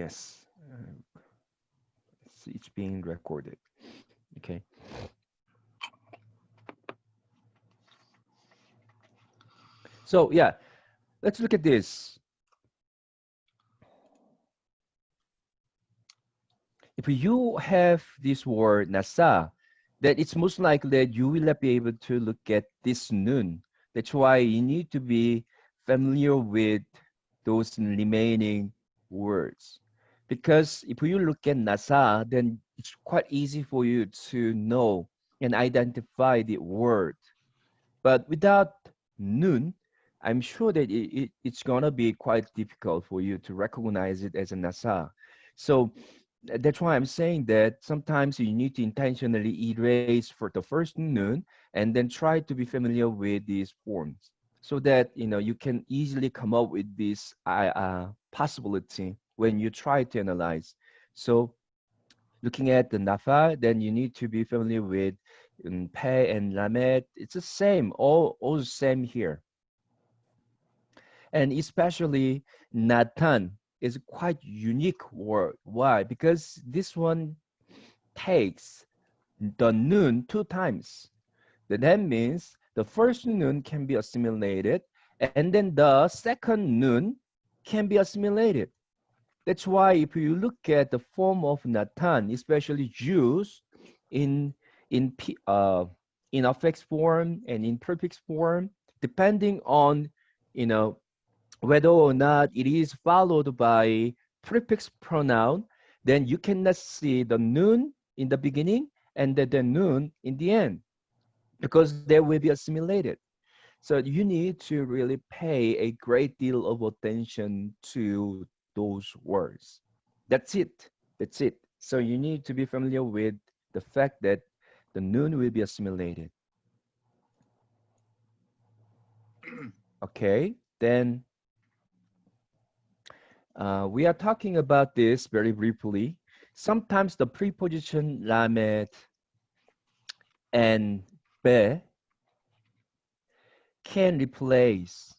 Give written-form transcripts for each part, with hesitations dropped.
Yes, it's being recorded. Okay. So yeah, let's look at this. If you have this word nasa, then it's most likely that you will not be able to look at this nun. That's why you need to be familiar with those remaining words. Because if you look at nasa, then it's quite easy for you to know and identify the word. But without nun, I'm sure that it's gonna be quite difficult for you to recognize it as a nasa. So that's why I'm saying that sometimes you need to intentionally erase for the first noon and then try to be familiar with these forms so that you can easily come up with this possibility when you try to analyze. So looking at the nafa, then you need to be familiar with pe and lamet. It's the same, all the same here. And especially Nathan is quite unique word. Why? Because this one takes the noon two times. That means the first noon can be assimilated, and then the second noon can be assimilated. That's why if you look at the form of Nathan, especially Jews, in in in affix form and in prefix form, depending on you know whether or not it is followed by prefix pronoun, then you cannot see the noon in the beginning and the noon in the end because they will be assimilated. So you need to really pay a great deal of attention to those words. That's it. That's it. So you need to be familiar with the fact that the noon will be assimilated. Okay, then we are talking about this very briefly. Sometimes the preposition lamet and be can replace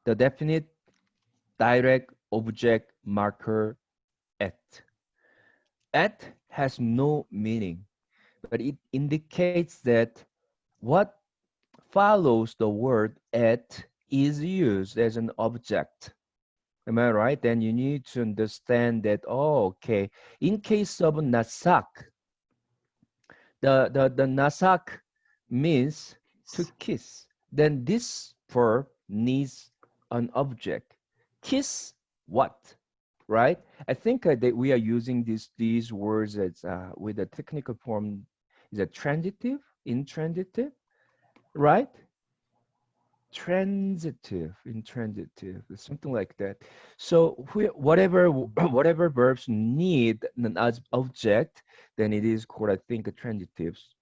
the definite direct object marker at. At has no meaning, but it indicates that what follows the word at is used as an object. Am I right? Then you need to understand that, oh, okay. In case of nasak, the nasak means to kiss. Then this verb needs an object. Kiss what? Right? I think that we are using these words as with a technical form is a transitive, intransitive, right? Transitive, intransitive, something like that. So whatever whatever verbs need an as object, then it is called, I think, a transitives.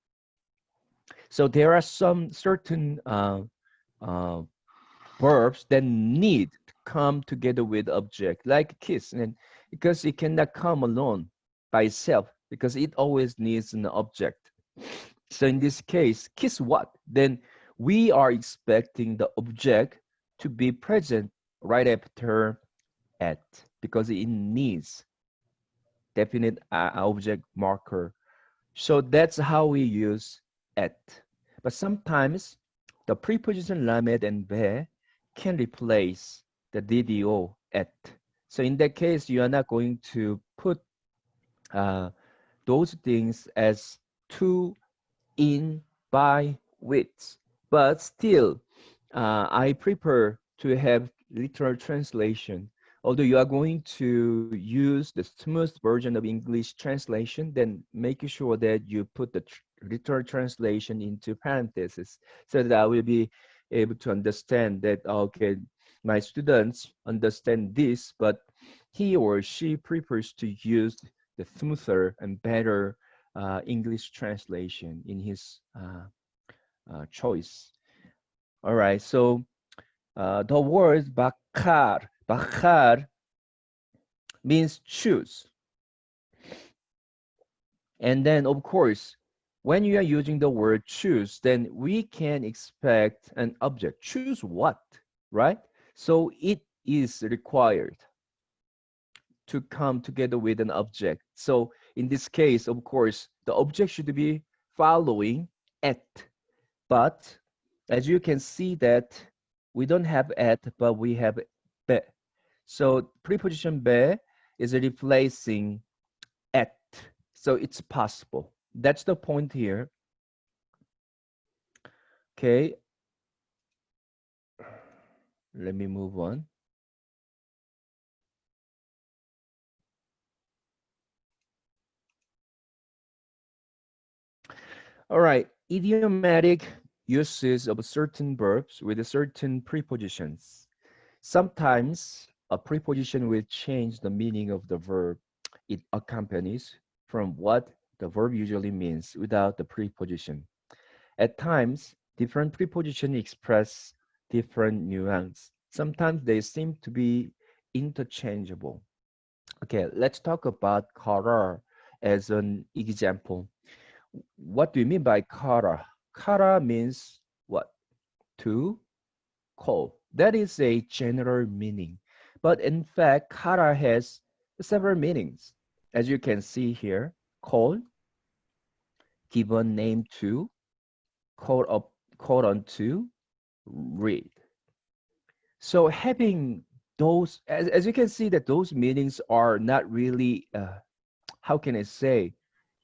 So there are some certain uh, verbs that need to come together with object, like kiss, and because it cannot come alone by itself, because it always needs an object. So in this case, kiss what? Then we are expecting the object to be present right after at, because it needs definite object marker. So that's how we use at. But sometimes the preposition lamed and be can replace the DDO at. So in that case, you are not going to put uh, those things as to, in, by, with. But still, I prefer to have literal translation. Although you are going to use the smooth version of English translation, then make sure that you put the literal translation into parentheses so that I will be able to understand that, okay, my students understand this, but he or she prefers to use the smoother and better English translation in his choice. All right, so the word bakar means choose. And then, of course, when you are using the word choose, then we can expect an object. Choose what, right? So it is required to come together with an object. So in this case, of course, the object should be following at. But as you can see that we don't have at, but we have be. So preposition be is replacing at. So it's possible. That's the point here. Okay. Let me move on. All right. Idiomatic uses of certain verbs with certain prepositions. Sometimes a preposition will change the meaning of the verb it accompanies from what the verb usually means without the preposition. At times, different prepositions express different nuance. Sometimes they seem to be interchangeable. Okay, let's talk about kara as an example. What do you mean by kara? Kara means what? To call. That is a general meaning. But in fact, kara has several meanings. As you can see here, call, given name to, call up, call on to, read. So having those, as you can see that those meanings are not really, how can I say,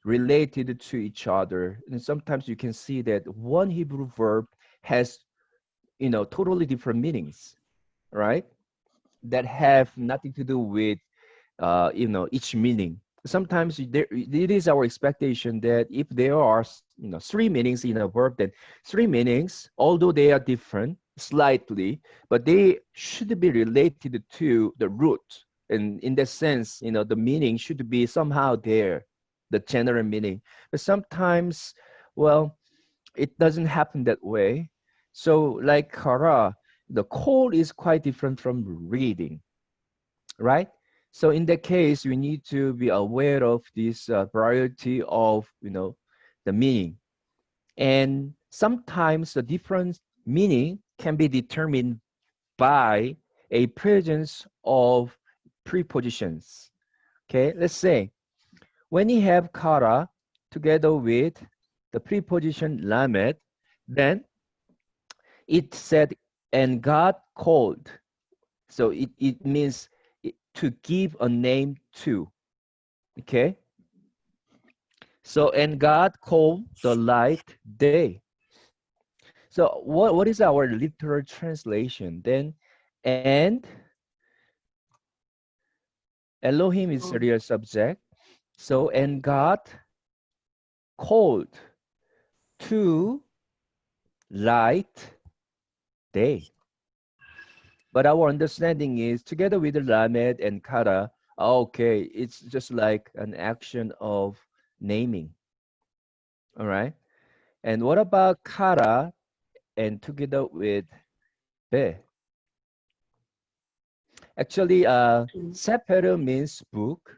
related to each other. And sometimes you can see that one Hebrew verb has, totally different meanings, right? That have nothing to do with each meaning. Sometimes it is our expectation that if there are three meanings in a verb, then three meanings, although they are different slightly, but they should be related to the root. And in that sense, the meaning should be somehow there, the general meaning. But sometimes, well, it doesn't happen that way. So like kara, the call is quite different from reading, right? So in that case, we need to be aware of this variety of, the meaning. And sometimes the different meaning can be determined by a presence of prepositions. Okay, let's say when you have kara together with the preposition lamed, then it said, and God called. So it means to give a name to. Okay. So, and God called the light day. So what is our literal translation? Then, and Elohim is a real subject. So, and God called to light day. But our understanding is together with the Lamed and Kara, okay, it's just like an action of naming. All right. And what about Kara and together with Be? Actually, Sefer means book,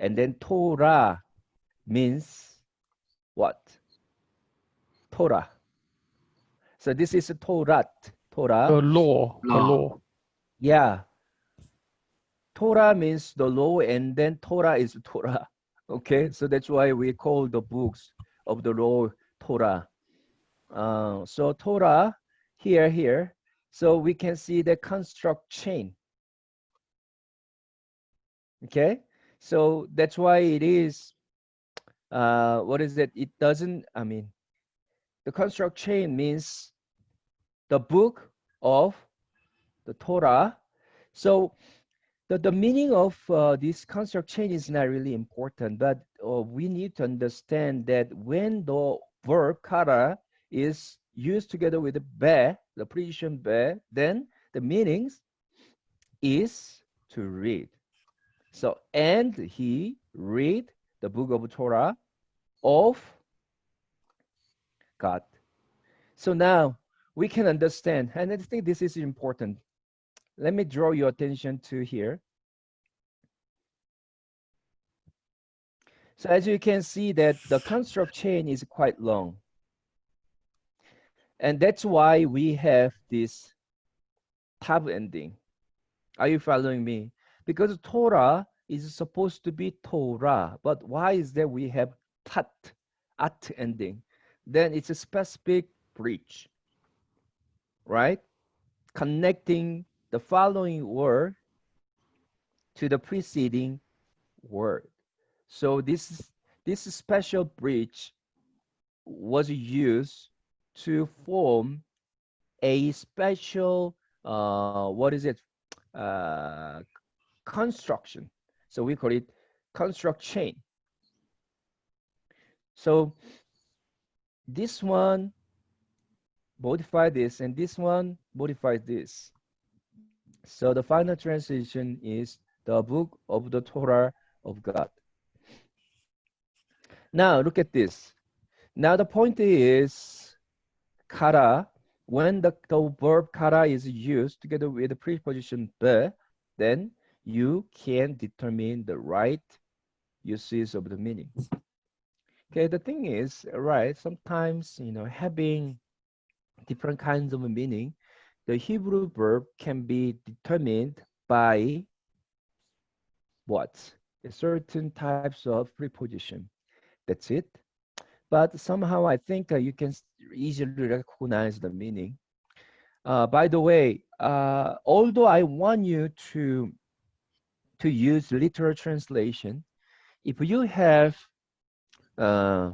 and then Torah means what? Torah. So this is a Torah. Torah. The law, the Law. law. Yeah. Torah means the law, and then Torah is Torah. Okay, so that's why we call the books of the law Torah. So Torah here. So we can see the construct chain. Okay, so that's why it is. What is it? It doesn't. I mean, the construct chain means the book of the Torah. So the meaning of this construct chain is not really important, but we need to understand that when the verb kara is used together with the be, the preposition be, then the meanings is to read. So, and he read the book of Torah of God. So now we can understand, and I think this is important. Let me draw your attention to here. So as you can see that the construct chain is quite long. And that's why we have this tab ending. Are you following me? Because Torah is supposed to be Torah, but why is that we have tat, at ending? Then it's a specific breach, right? Connecting the following word to the preceding word. So this special breach was used to form a special what is it uh, construction. So we call it construct chain. So this one modify this and this one modifies this. So the final translation is the book of the Torah of God. Now look at this. Now the point is kara, when the verb kara is used together with the preposition be, then you can determine the right uses of the meaning. Okay, the thing is, right, sometimes, having different kinds of meaning, the Hebrew verb can be determined by what? Certain types of preposition. That's it. But somehow I think you can easily recognize the meaning. By the way, although I want you to use literal translation, if you have uh,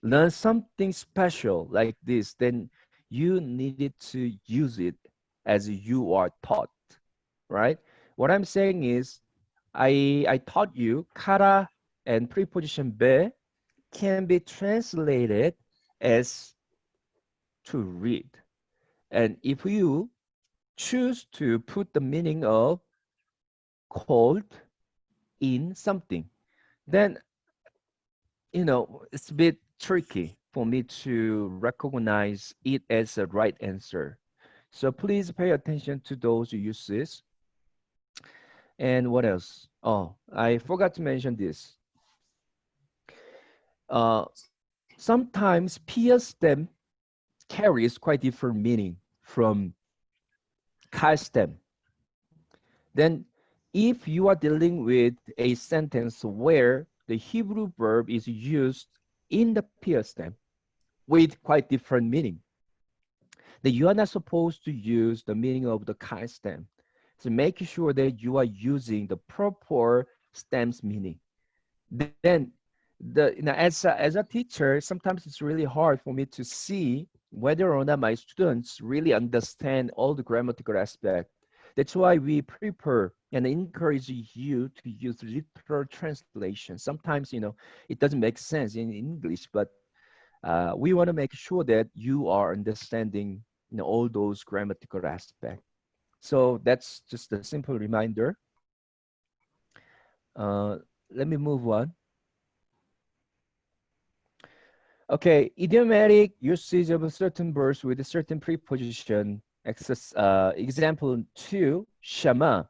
learned something special like this, then you needed to use it as you are taught, right? What I'm saying is, I taught you kara and preposition be can be translated as to read. And if you choose to put the meaning of cold in something, then it's a bit tricky for me to recognize it as a right answer. So please pay attention to those uses. And what else? Oh, I forgot to mention this. Uh, Sometimes PS stem carries quite different meaning from Kai stem. Then if you are dealing with a sentence where the Hebrew verb is used in the PS stem with quite different meaning, then you are not supposed to use the meaning of the Kai stem. So make sure that you are using the proper stem's meaning. Then as a teacher, sometimes it's really hard for me to see whether or not my students really understand all the grammatical aspect. That's why we prepare and encourage you to use literal translation. Sometimes, it doesn't make sense in English, but we want to make sure that you are understanding, all those grammatical aspects. So that's just a simple reminder. Uh, Let me move on. Okay, idiomatic usage of a certain verb with a certain preposition. Example 2, shama.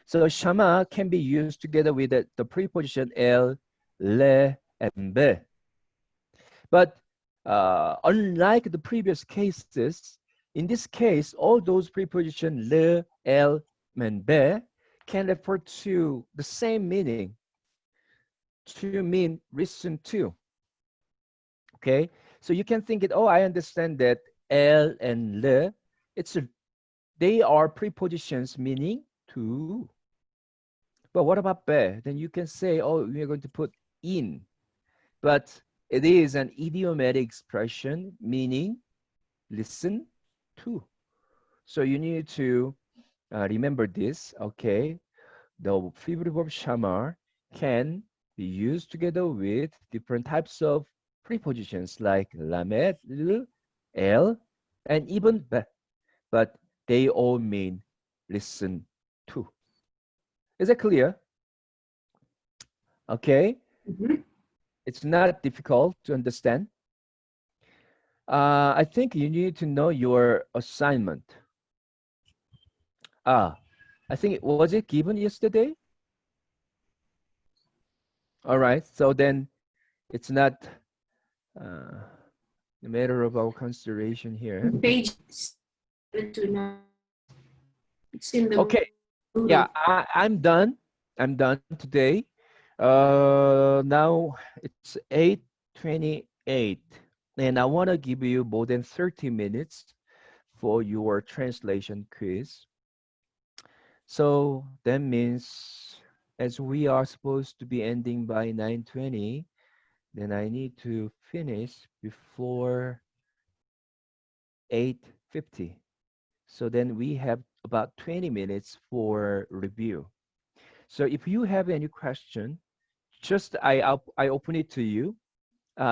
So shama can be used together with the preposition el, le, and be. But unlike the previous cases, in this case, all those prepositions le, el, and be can refer to the same meaning, to mean listen to. Okay, so you can think it, oh, I understand that el and le, they are prepositions meaning to. But what about be? Then you can say, oh, we are going to put in. But it is an idiomatic expression meaning listen to. So you need to remember this, okay? The figurative verb shamar can be used together with different types of prepositions like lamed, el, and even be, but they all mean listen to. Is that clear? Okay, Mhm. it's not difficult to understand. I think you need to know your assignment. Ah, I think was it given yesterday? All right, so then it's not uh, a matter of our consideration here. Page 7 to 9. It's in the Okay. mood Yeah, of. I'm done. I'm done today. Now it's 8:28, and I want to give you more than 30 minutes for your translation quiz. So that means as we are supposed to be ending by 9:20, then I need to finish before 8:50. So then we have about 20 minutes for review. So if you have any question, just I open it to you.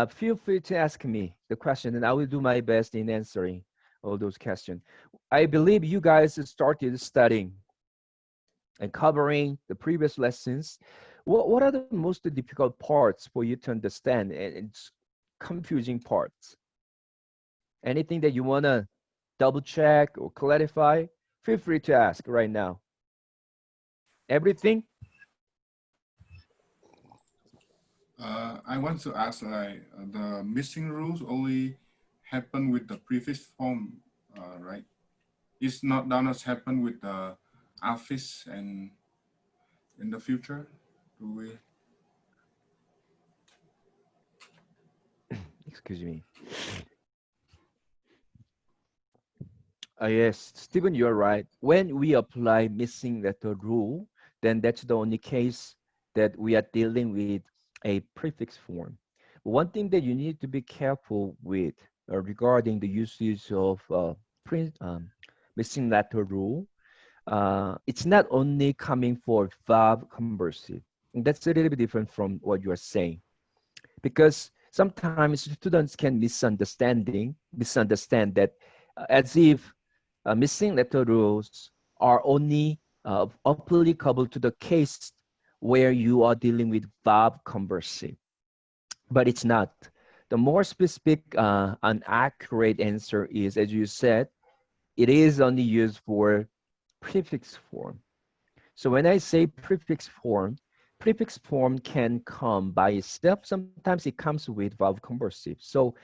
Feel free to ask me the question, and I will do my best in answering all those questions. I believe you guys started studying and covering the previous lessons. What are the most difficult parts for you to understand and it's confusing parts? Anything that you wanna double check or clarify? Feel free to ask right now. Everything? I want to ask, like, the missing rules only happen with the previous form, right? It's not does not happen with the office and in the future. Do we? Excuse me. Yes, Stephen, you're right. When we apply missing letter rule, then that's the only case that we are dealing with a prefix form. One thing that you need to be careful with regarding the usage of missing letter rule, it's not only coming for verb conversive. That's a little bit different from what you are saying because sometimes students can misunderstand that as if missing letter rules are only applicable to the case where you are dealing with verb conversive, but it's not. The more specific and accurate answer is, as you said, it is only used for prefix form. So when I say prefix form can come by itself. Sometimes it comes with verb conversive. So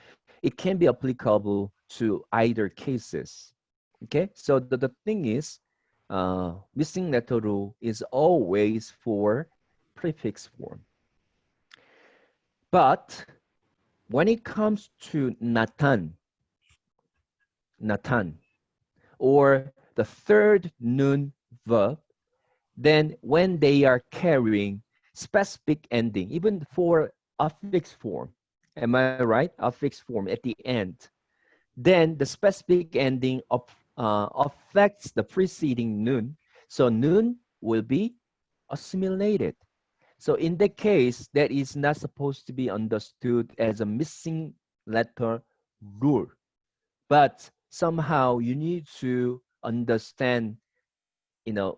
it can be applicable to either cases. Okay, so the thing is, missing letter rule is always for prefix form. But when it comes to Nathan, or the third noun verb, then when they are carrying specific ending, even for affix form, am I right? Affix form at the end, then the specific ending affects the preceding noun. So noun will be assimilated. So in the case, that is not supposed to be understood as a missing letter rule, but somehow you need to understand, you know,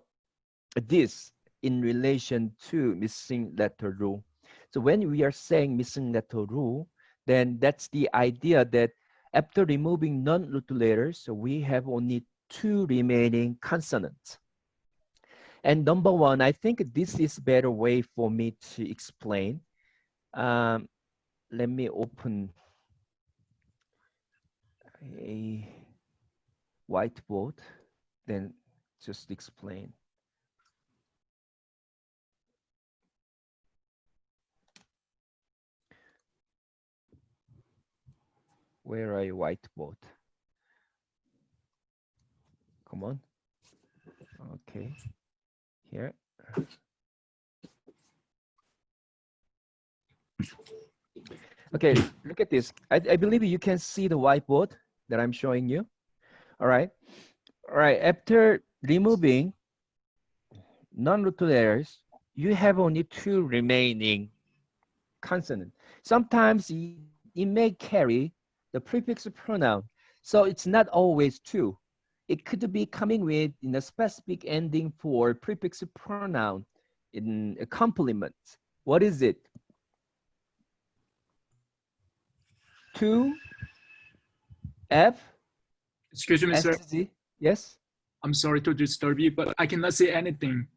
this in relation to missing letter rule. So when we are saying missing letter rule, then that's the idea that after removing non-root letters, so we have only two remaining consonants. And number one, I think this is better way for me to explain. Um, Let me open a whiteboard, then just explain. Where are you, whiteboard? Come on. Okay, here. Okay, look at this. I believe you can see the whiteboard that I'm showing you. All right. All right. After removing non-root letters, you have only two remaining consonants. Sometimes it may carry the prefix pronoun. So it's not always two. It could be coming with in a specific ending for prefix pronoun in a complement. What is it? To, F, Excuse me, sir. SZ. Yes. I'm sorry to disturb you, but I cannot see anything.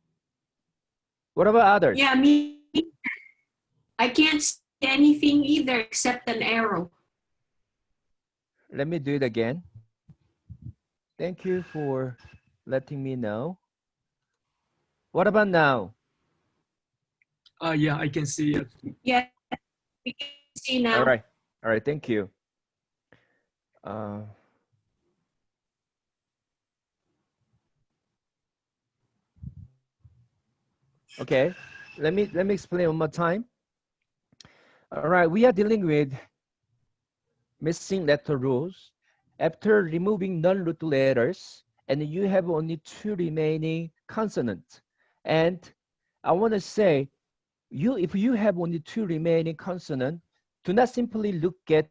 What about others? Yeah, me. I can't see anything either except an arrow. Let me do it again. Thank you for letting me know. What about now? Yeah, I can see it. Yeah, we can see All now. right. All right. Thank you. Uh, okay. Let me explain one more time. All right. We are dealing with missing letter rules. After removing non-root letters, and you have only two remaining consonants. And I want to say, if you have only two remaining consonants, do not simply look at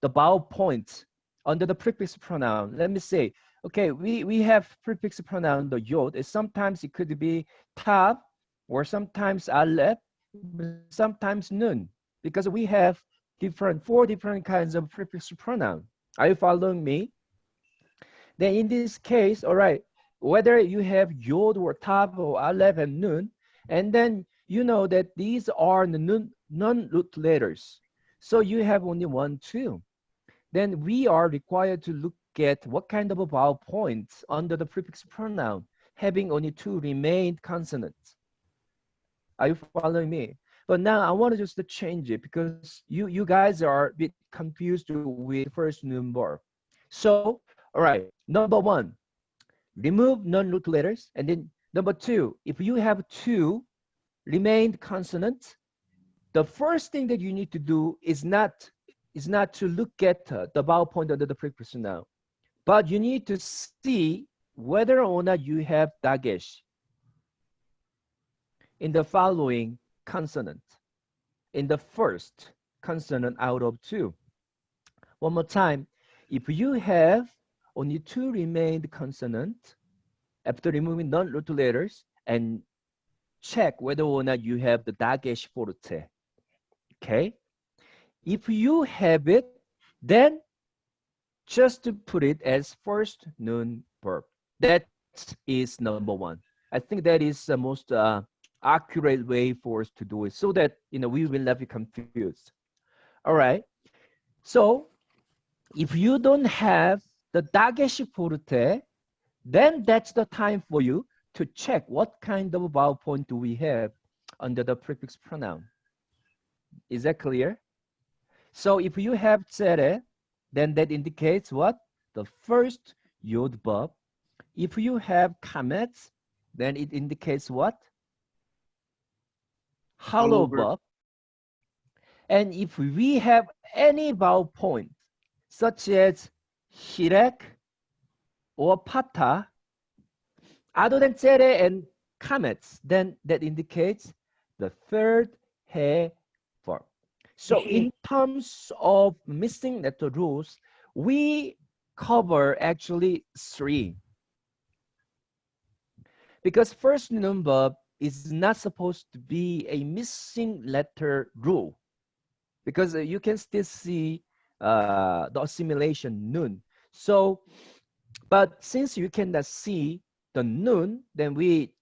the vowel points under the prefix pronoun. Let me say, okay, we have prefix pronoun, the yod. Sometimes it could be tav, or sometimes aleph, sometimes nun, because we have four different kinds of prefix pronoun. Are you following me? Then in this case, all right, whether you have yod or tav or aleph and nun, and then you know that these are the non-root letters. So you have only one, two. Then we are required to look at what kind of a vowel points under the prefix pronoun, having only two remained consonants. Are you following me? But now I want to just change it because you guys are a bit confused with first noun verb. So, all right, number one, remove non-root letters. And then number two, if you have two remained consonants, the first thing that you need to do is not to look at the vowel point under the prefix noun, but you need to see whether or not you have dagesh in the following consonant, in the first consonant out of two. One more time, if you have only two remained consonants after removing non-root letters, and check whether or not you have the dagesh forte. Okay? If you have it, then just to put it as first noun verb. That is number one. I think that is the most accurate way for us to do it, so that we will not be confused. All right. So if you don't have the dagesh forte, then that's the time for you to check what kind of vowel point do we have under the prefix pronoun. Is that clear? So if you have tsere, then that indicates what? The first yod verb. If you have kametz, then it indicates what? Hollow Hollow verb. verb. And if we have any vowel point, such as hirek or pata, other than tsere and kametz, then that indicates the third he verb. So in terms of missing letter rules, we cover actually three. Because first noun verb is not supposed to be a missing letter rule. Because you can still see the assimilation nun. So, but since you cannot see the nun, then we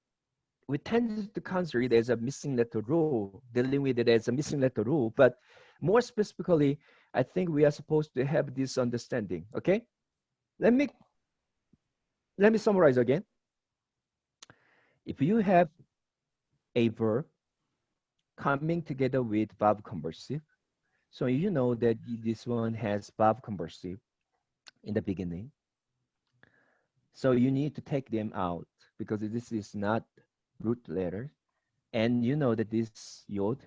tend to consider it as a missing letter rule, dealing with it as a missing letter rule. But more specifically, I think we are supposed to have this understanding. Okay, let me summarize again. If you have a verb coming together with verb conversive, so you know that this one has verb conversive in the beginning. So you need to take them out because this is not root letter, and you know that this yod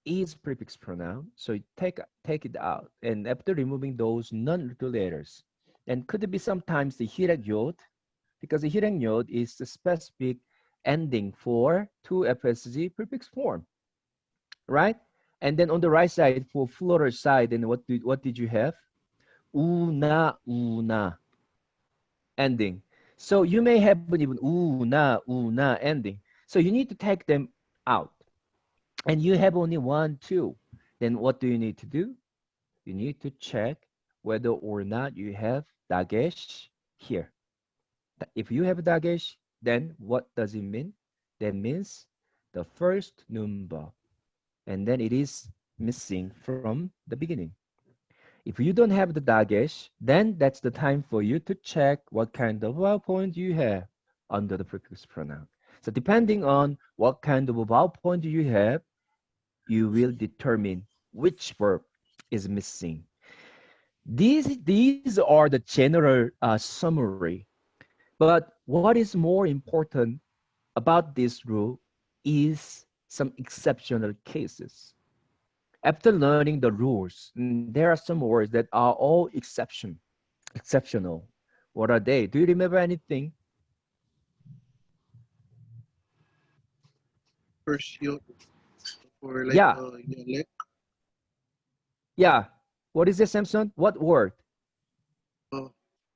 is prefix pronoun, so you take it out. And after removing those non-root letters, and could it be sometimes the hirek yod, because the hirek yod is the specific ending for 2FSG prefix form, right? And then on the right side, for floater side, then what did you have? Una ending. So you may have even una ending. So you need to take them out. And you have only one, two. Then what do you need to do? You need to check whether or not you have dagesh here. If you have dagesh, then what does it mean? That means the first number, and then it is missing from the beginning. If you don't have the dagesh, then that's the time for you to check what kind of vowel point you have. under the prefix pronoun. So depending on what kind of a vowel point you have, you will determine which verb is missing. These are the general summary. But what is more important about this rule is some exceptional cases. After learning the rules, there are some words that are all exceptional. What are they? Do you remember anything? First yod or like Yeah, yalek, yeah. What is it, Samson? What word? uh,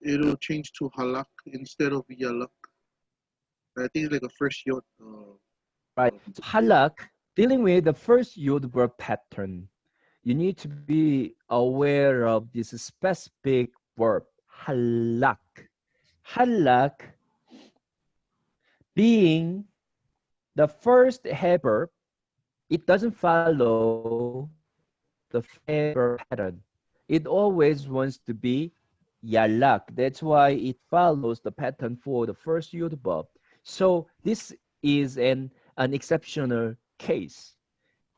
it'll change to halak instead of yalak. I think it's like a first yod. Right. So halak, dealing with the first yod verb pattern, you need to be aware of this specific verb, halak. Halak being the first head verb, it doesn't follow the first head verb pattern. It always wants to be yalak. That's why it follows the pattern for the first yod verb. So this is an exceptional case.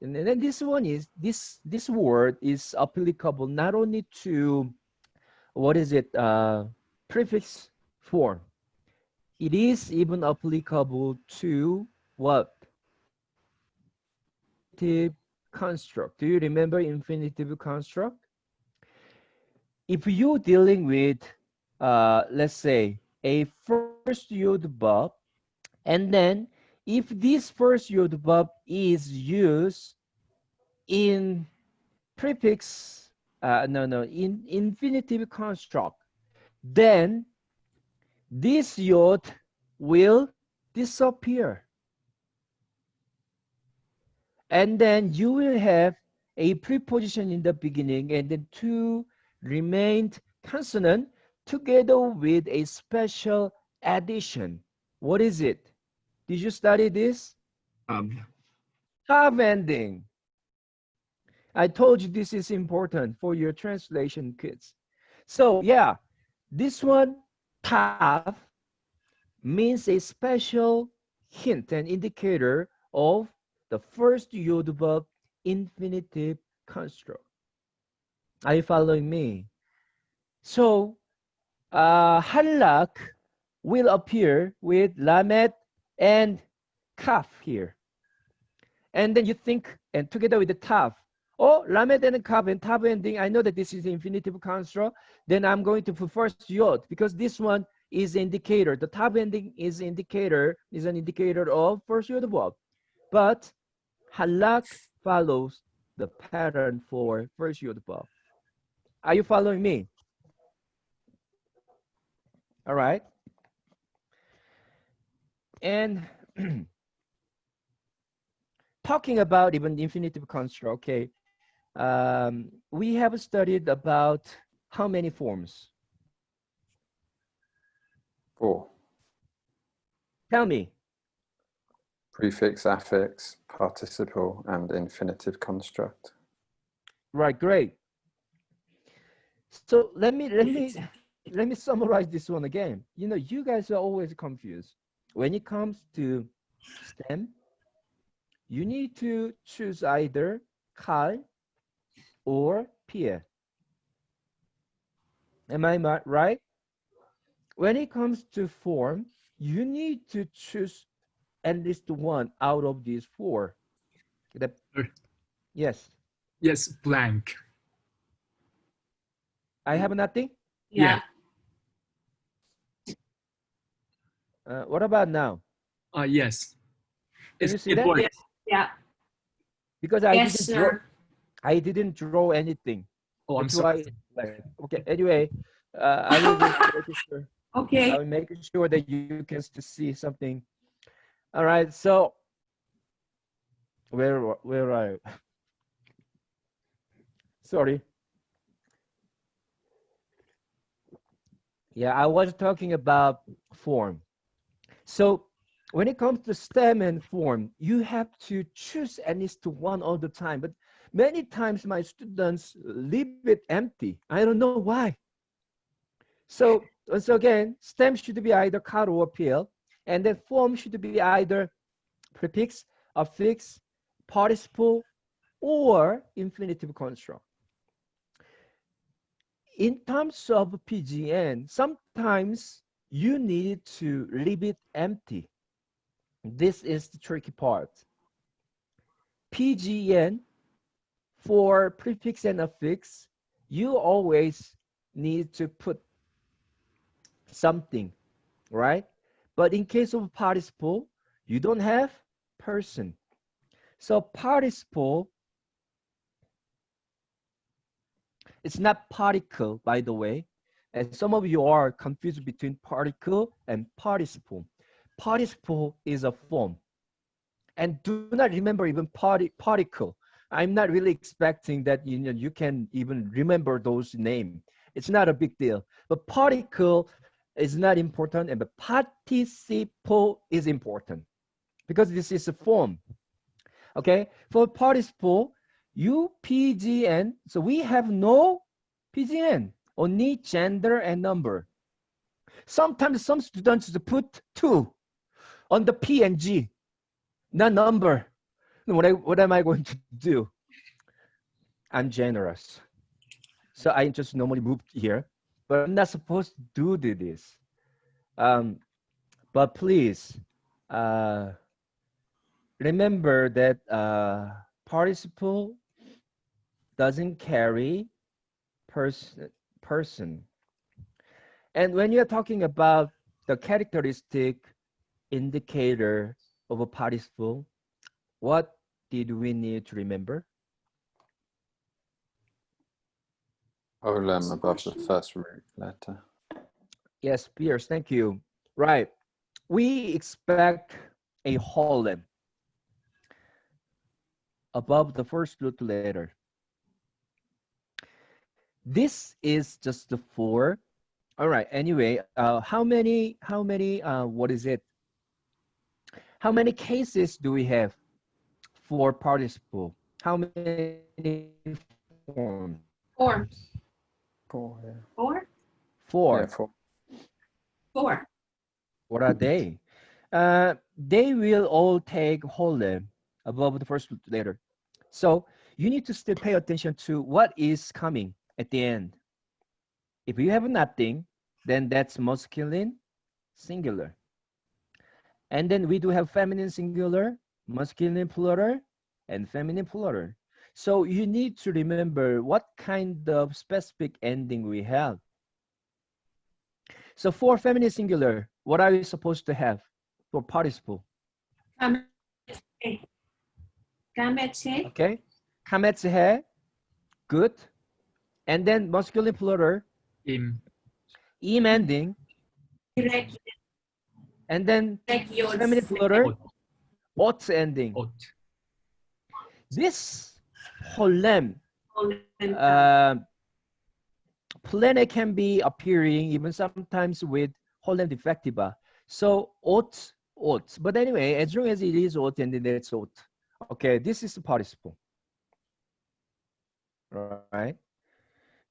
And then this one is this word is applicable not only to what is it prefix form. It is even applicable to what infinitive construct. Do you remember infinitive construct? If you're dealing with let's say a first yod verb, and then if this first yod verb is used in prefix no in infinitive construct, then this yod will disappear, and then you will have a preposition in the beginning and then two remained consonant together with a special addition. What is it? Did you study this? Tab ending. I told you this is important for your translation kids. So yeah, this one, tav, means a special hint and indicator of the first yod verb infinitive construct. Are you following me? So halak will appear with lamet and kaf here. And then you think, and together with the tav, oh, lamed and kaf and tav ending, I know that this is the infinitive construct, then I'm going to put first yod because this one is indicator. The tav ending is indicator, is an indicator of first yod verb. But halak follows the pattern for first yod verb. Are you following me? All right. And talking about even infinitive construct, okay, we have studied about how many forms? 4. Tell me. Prefix, affix, participle, and infinitive construct. Right, great. So let me summarize this one again. You know, you guys are always confused. When it comes to stem, you need to choose either kal or pie. Am I right? When it comes to form, you need to choose at least one out of these four. Yes. Yes, blank. I have nothing. Yeah. What about now? Yes. Can you see It's that? blank. Yeah. Because Yes, sir. I didn't draw anything. Oh, I'm That's sorry. why. Like, okay. Anyway, I will just make sure. I Okay. will make sure that you can to see something. All right. So where are you? Sorry. Yeah, I was talking about form. So when it comes to stem and form, you have to choose at least one all the time. But many times my students leave it empty. I don't know why. So once again, stem should be either cut or peel. And then form should be either prefix, affix, participle, or infinitive construct. In terms of PGN, sometimes you need to leave it empty. This is the tricky part. PGN, for prefix and affix, you always need to put something, right? But in case of participle, you don't have person. So participle, it's not particle, by the way. And some of you are confused between particle and participle. Participle is a form. And do not remember even particle. I'm not really expecting that you can even remember those names. It's not a big deal. But particle is not important, and the participle is important because this is a form. Okay, for participle, UPGN. So we have no PGN, only gender and number. Sometimes some students put 2 on the P and G, not number. What am I going to do? I'm generous. So I just normally moved here, but I'm not supposed to do this. But please remember that participle doesn't carry person. And when you're talking about the characteristic indicator of a participle, what did we need to remember? Olem above the first root letter. Yes, Pierce, thank you. Right. We expect a holem above the first root letter. This is just the 4. All right. Anyway, how many, what is it? How many cases do we have for participle? How many forms? 4. 4, yeah. 4? 4. Yeah, 4. 4. What are they? They will all take holem above the first letter. So you need to still pay attention to what is coming at the end. If you have nothing, then that's masculine singular. And then we do have feminine singular, masculine plural, and feminine plural. So you need to remember what kind of specific ending we have. So for feminine singular, what are you supposed to have for participle? Kametse. Okay, kametsehe, good. And then masculine plural, Im. im ending. Direct. And then Direct yod. feminine plural, Ot. ot ending. Ot. This holem Uh, plane can be appearing even sometimes with holem defectiva. So ot, ot. But anyway, as long as it is ot, and then it's ot. Okay, this is the participle. All right.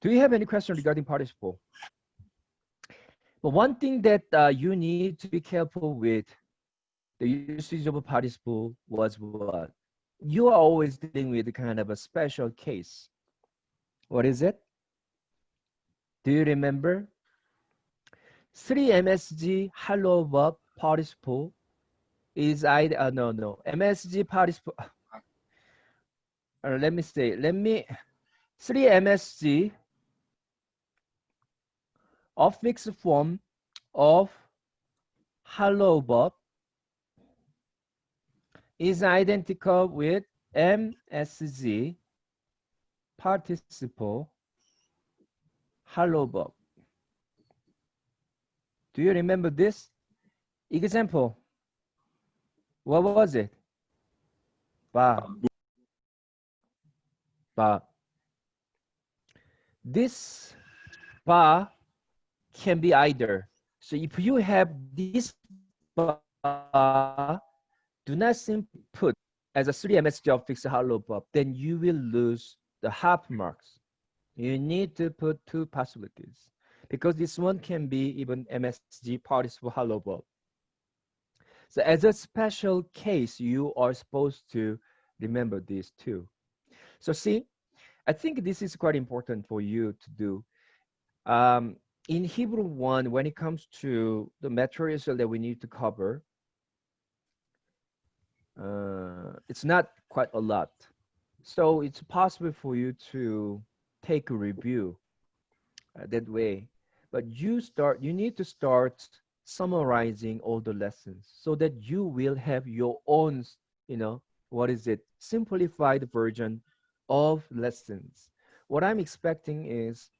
Do you have any question regarding participle? But one thing that you need to be careful with the usage of a participle was what? You are always dealing with kind of a special case. What is it? Do you remember? 3 MSG hello verb participle is either no MSG participle. Let me say 3 MSG affix form of hello verb is identical with MSG participle hello verb. Do you remember this? Example. What was it? Ba. Ba. This ba can be either. So if you have this ba, do not simply put as a 3 MSG affix hello verb, then you will lose the half marks. You need to put 2 possibilities because this one can be even MSG participle hello verb. So as a special case, you are supposed to remember this too. So see, I think this is quite important for you to do. Um, in Hebrew 1, when it comes to the materials that we need to cover, it's not quite a lot. So it's possible for you to take a review that way. But you need to start summarizing all the lessons so that you will have your own, you know, what is it, simplified version of lessons. What I'm expecting is,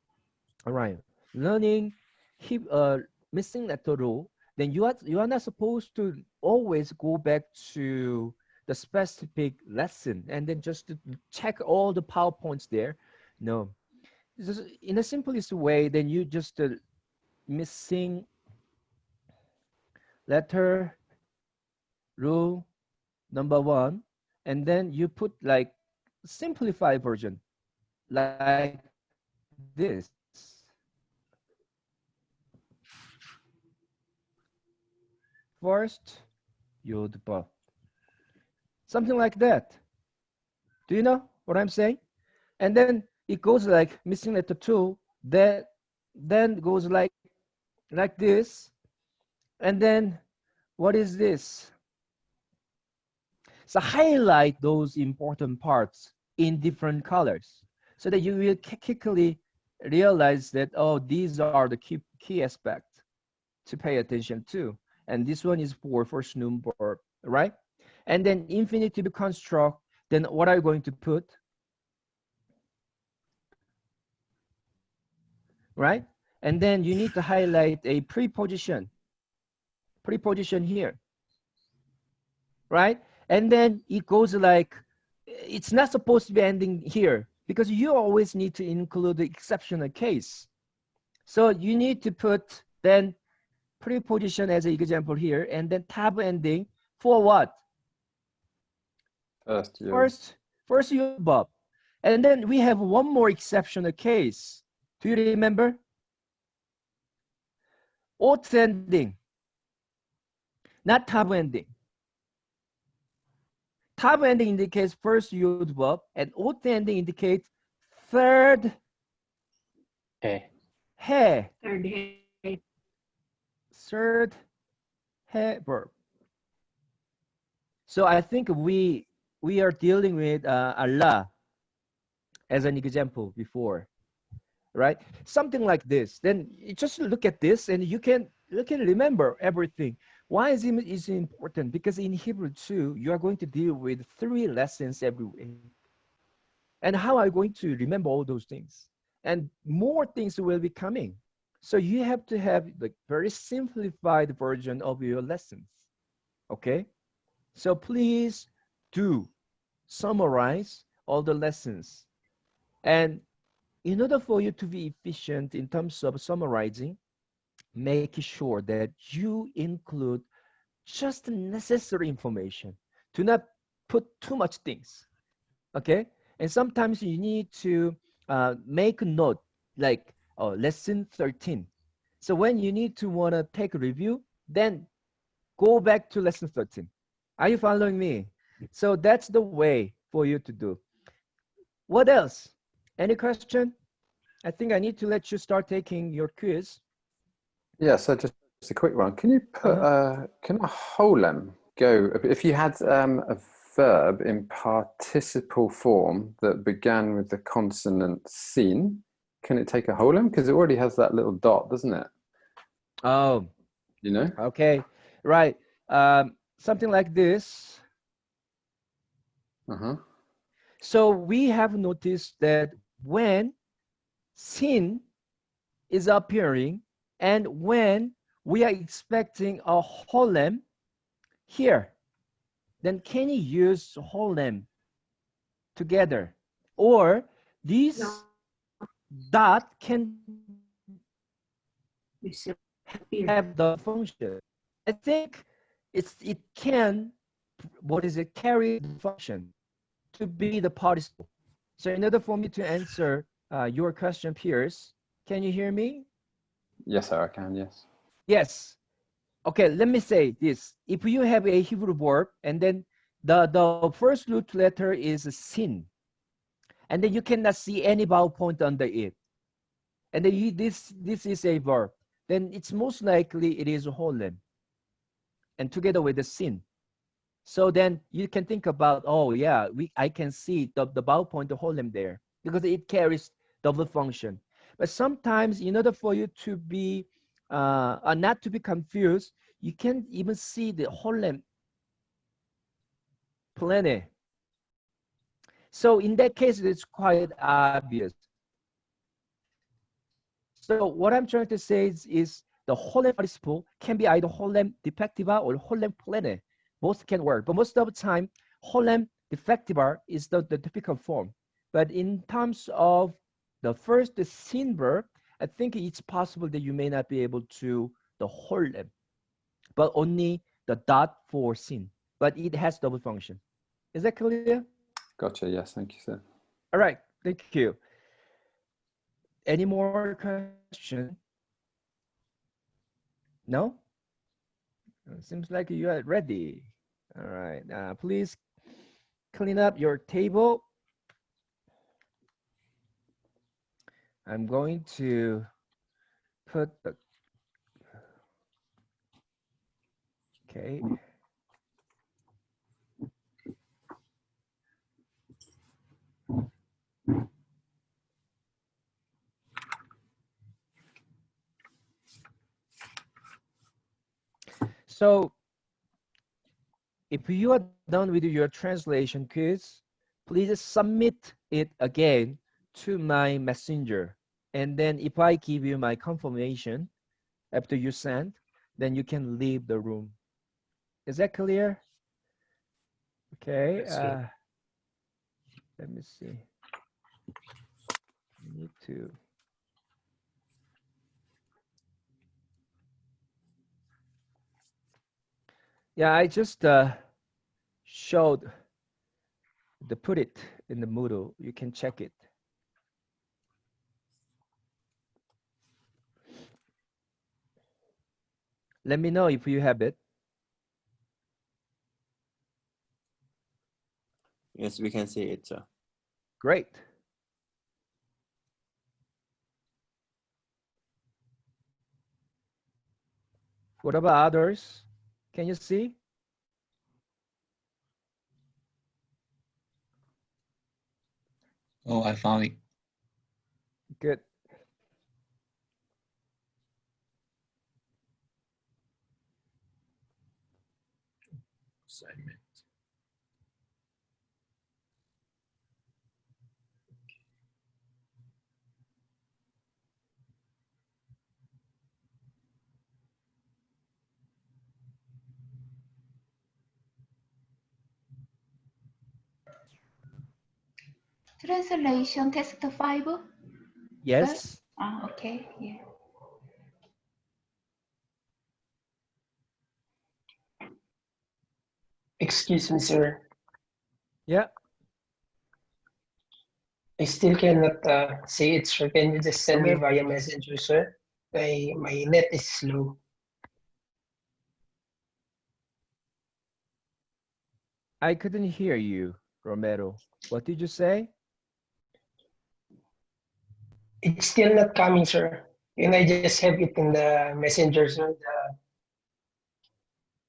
all right, learning missing letter rule, then you are not supposed to always go back to the specific lesson and then just to check all the PowerPoints there. No, just in the simplest way, then you just missing letter rule number 1, and then you put like simplified version like this. First, yod ba. Something like that. Do you know what I'm saying? And then it goes like missing letter 2, that then goes like this, and then what is this? So highlight those important parts in different colors so that you will quickly realize that, oh, these are the key aspects to pay attention to. And this one is for first noun verb, right? And then infinitive construct, then what are you going to put? Right? And then you need to highlight a preposition here, right? And then it goes like, it's not supposed to be ending here because you always need to include the exceptional case. So you need to put then preposition as an example here, and then tab ending for what? First you verb. And then we have one more exceptional case. Do you remember? Oath ending, not tab ending. Tab ending indicates first yod verb, and oath ending indicates third he. Third head. Third he verb. So I think we are dealing with Allah as an example before, right? Something like this. Then you just look at this and you can remember everything. Why is it important? Because in Hebrew 2, you are going to deal with 3 lessons every week. And how are you going to remember all those things? And more things will be coming. So you have to have the very simplified version of your lessons. Okay? So please do summarize all the lessons. And in order for you to be efficient in terms of summarizing, make sure that you include just the necessary information. Do not put too much things. Okay? And sometimes you need to make a note like lesson 13. So when you need to want to take a review, then go back to lesson 13. Are you following me? So that's the way for you to do. What else? Any question? I think I need to let you start taking your quiz. Yeah, so just a quick one. Can you put, can a holem go, if you had a verb in participle form that began with the consonant sin, can it take a holem? Because it already has that little dot, doesn't it? Oh. You know? Okay, right. Something like this. So we have noticed that when sin is appearing and when we are expecting a holem here, then can you use holem together? Or this dot can have the function. I think it can, carry the function to be the participle. So in order for me to answer your question, Pierce, can you hear me? Yes, sir, I can, yes. Yes. Okay, let me say this. If you have a Hebrew verb and then the first root letter is sin, and then you cannot see any vowel point under it, and then this is a verb, then it's most likely it is holem, and together with the sin. So then you can think about, oh yeah, I can see the vowel point, the holem there, because it carries double function. But sometimes, in order for you to be not to be confused, you can even see the holem plane. So in that case, it's quite obvious. So what I'm trying to say is the holem participle can be either holem defectiva or holem plene. Both can work, but most of the time, holem defectiva is the typical form. But in terms of the first, the sin verb, I think it's possible that you may not be able to the holem, but only the dot for sin. But it has double function. Is that clear? Gotcha. Yes, thank you, sir. All right, thank you. Any more question? No? Seems like you are ready. All right, please clean up your table. I'm going to put the, okay. So if you are done with your translation quiz, please submit it again to my messenger. And then if I give you my confirmation after you send, then you can leave the room. Is that clear? Okay. Yes, sir. Let me see. I need to. Yeah, I just showed the put it in the Moodle. You can check it. Let me know if you have it. Yes, we can see it, sir. Great. What about others? Can you see? Oh, I found it. Good. Assignment. Translation test 5? Yes. Okay, yeah. Excuse me, sir. Yeah. I still cannot see it, sir. Can you just send me Romero, via messenger, sir? My net is slow. I couldn't hear you, Romero. What did you say? It's still not coming, sir. Can I just have it in the messenger, sir?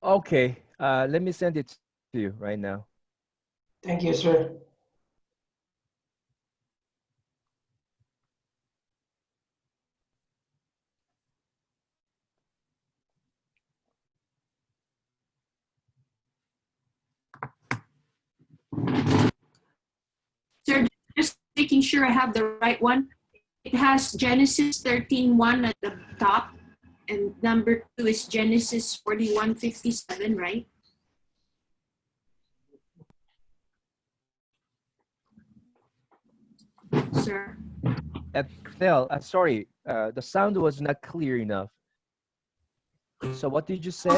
Okay. Let me send it to you right now. Thank you, sir. Sir, just making sure I have the right one. It has Genesis 13:1 at the top, and number 2 is Genesis 41:57, right? Sir. Excel, sorry, the sound was not clear enough. So what did you say?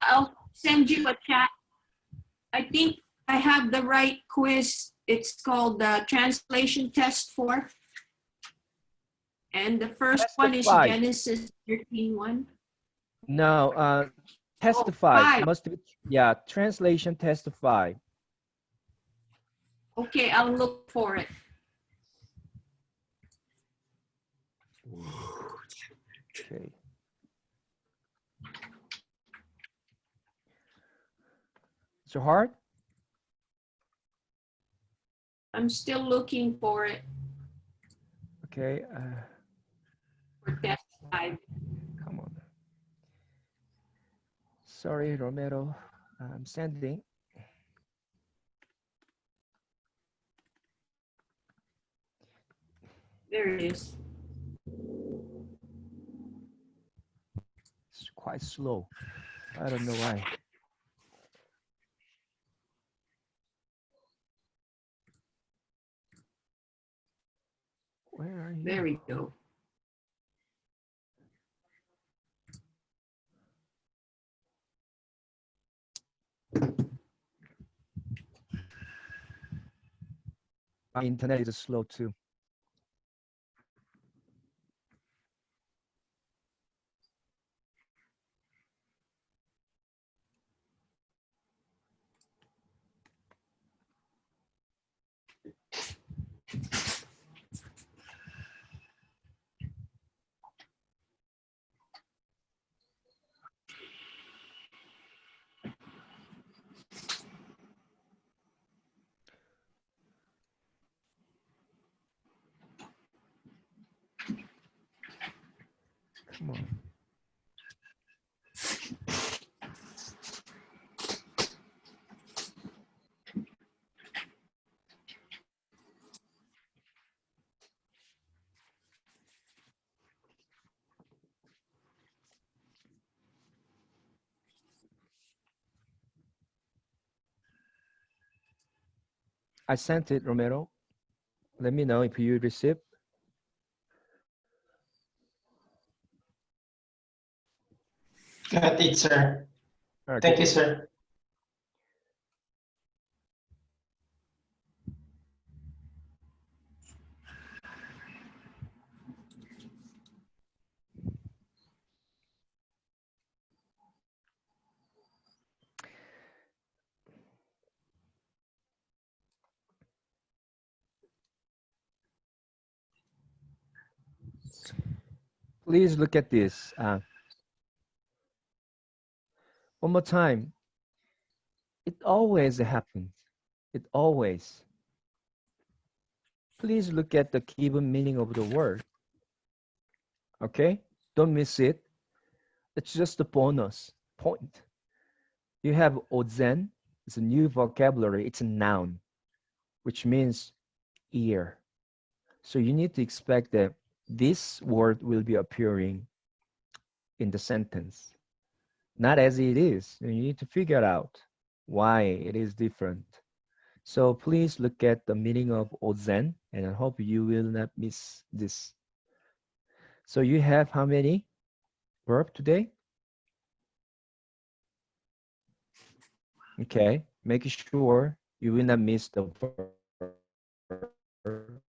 I'll send you a chat. I think I have the right quiz. It's called the Translation Test 4. And the first Test one is 5. Genesis 13:1. No, testify. five. Must be, yeah, translation testify. Okay, I'll look for it. Okay. So hard? I'm still looking for it Okay. for test 5. Come on. Sorry, Romero. I'm sending. There it is. It's quite slow. I don't know why. Where are you? There we go. My internet is slow too. Come on. I sent it, Romero. Let me know if you received. Got it, sir. Okay. Thank you, sir. Please look at this. One more time. It always happens. It always. Please look at the given meaning of the word. Okay? Don't miss it. It's just a bonus point. You have ozen. It's a new vocabulary. It's a noun, which means ear. So you need to expect that this word will be appearing in the sentence, not as it is. You need to figure out why it is different. So please look at the meaning of ozen, and I hope you will not miss this. So you have how many verb today? Okay, make sure you will not miss the verb.